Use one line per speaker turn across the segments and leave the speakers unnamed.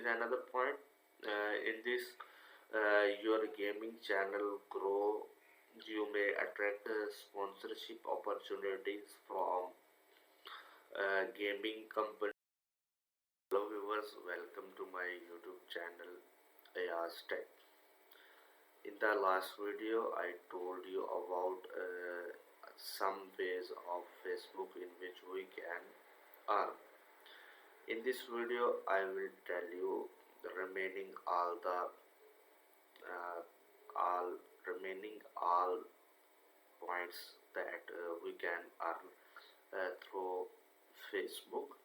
is another point. In this, your gaming channel grow. You may attract sponsorship opportunities from gaming companies. Hello viewers, welcome to my YouTube channel Ayaz Tech. In the last video, I told you about some ways of Facebook in which we can earn. In this video, I will tell you the remaining uh, all points that we can earn through Facebook.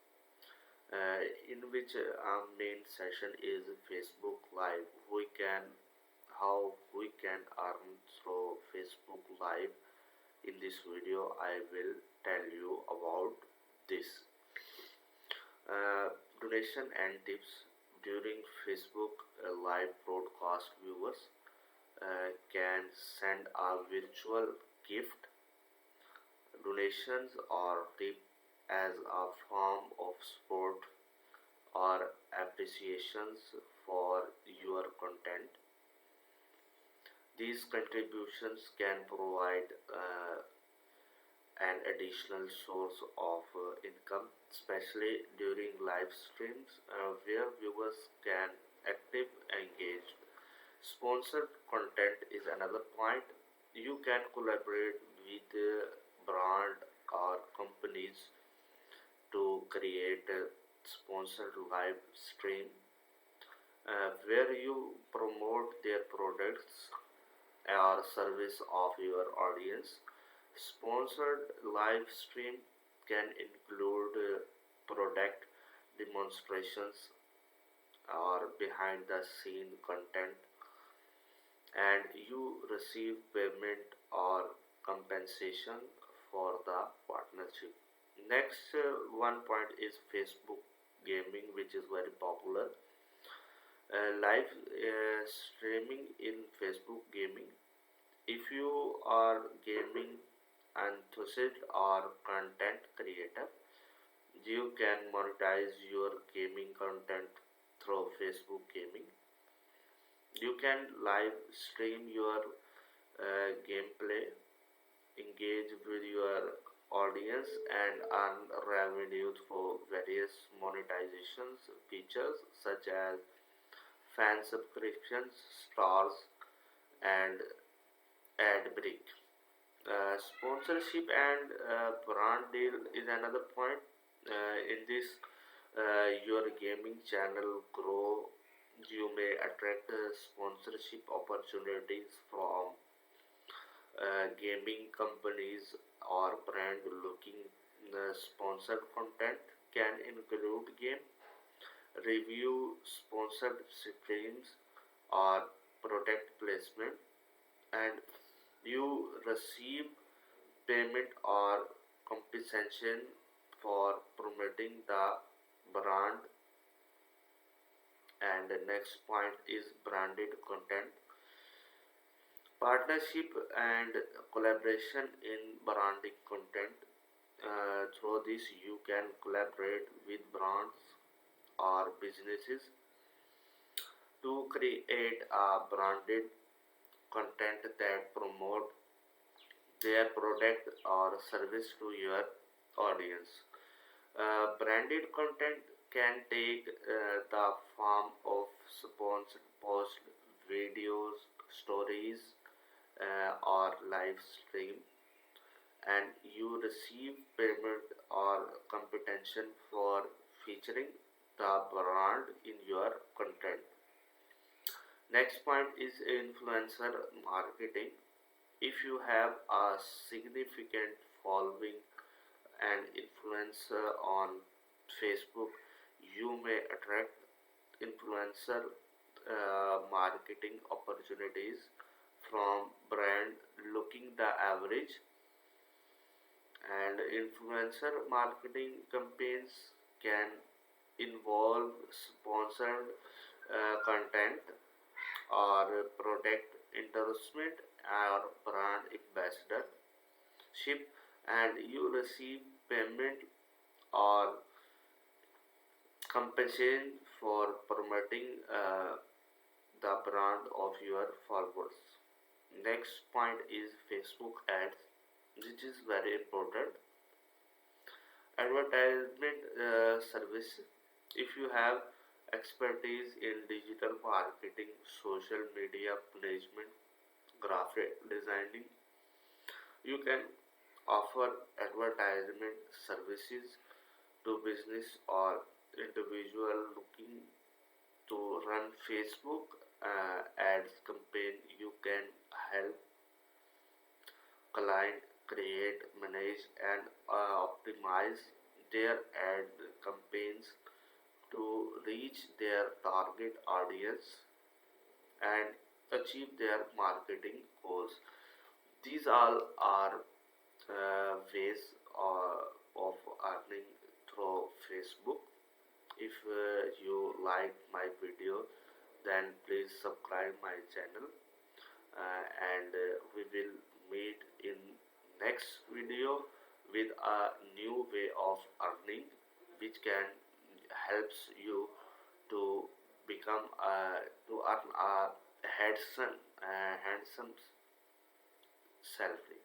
In which our main session is Facebook Live. How we can earn through Facebook Live. In this video, I will tell you about this. Donation and tips during Facebook live broadcast. Viewers can send a virtual gift, donations, or tip as a form of support or appreciations for your content. These contributions can provide an additional source of income, especially during live streams where viewers can active engage. Sponsored content is another point. You can collaborate with brand or companies to create a sponsored live stream where you promote their products or service of your audience. Sponsored live stream can include product demonstrations or behind the scene content, and you receive payment or compensation for the partnership. Next one point is Facebook gaming, which is very popular. Live streaming in Facebook gaming. If you are gaming enthusiast or content creator, you can monetize your gaming content through Facebook gaming. You can live stream your gameplay, engage with your audience, and earn revenue through various monetizations features such as fan subscriptions, stars, and ad break. Sponsorship and brand deal is another point. In this, your gaming channel grow. You may attract sponsorship opportunities from gaming companies or brand looking. Sponsored content can include game review, sponsored streams, or product placement, and you receive payment or compensation for promoting the brand. And the next point is branded content. Partnership and collaboration in branding content. Through this, you can collaborate with brands or businesses to create a branded content that promote their product or service to your audience. Branded content can take the form of sponsored post, videos, stories, or live stream, and you receive payment or compensation for featuring the brand in your content. Next point is influencer marketing. If you have a significant following and influence on Facebook, you may attract influencer marketing opportunities from brand looking the average. And influencer marketing campaigns can involve sponsored content or product endorsement or brand ambassadorship, and you receive payment or compensation for promoting the brand of your followers. Next point is Facebook ads, which is very important. Advertisement service. If you have expertise in digital marketing, social media management, graphic designing, you can offer advertisement services to business or individual looking to run Facebook ads campaign. You can help client create, manage, and optimize their ad campaigns to reach their target audience and achieve their marketing goals. These all are ways of earning through Facebook. If you like my video, then please subscribe my channel, and we will meet in next video with a new way of earning, which can helps you to become to earn a handsome salary.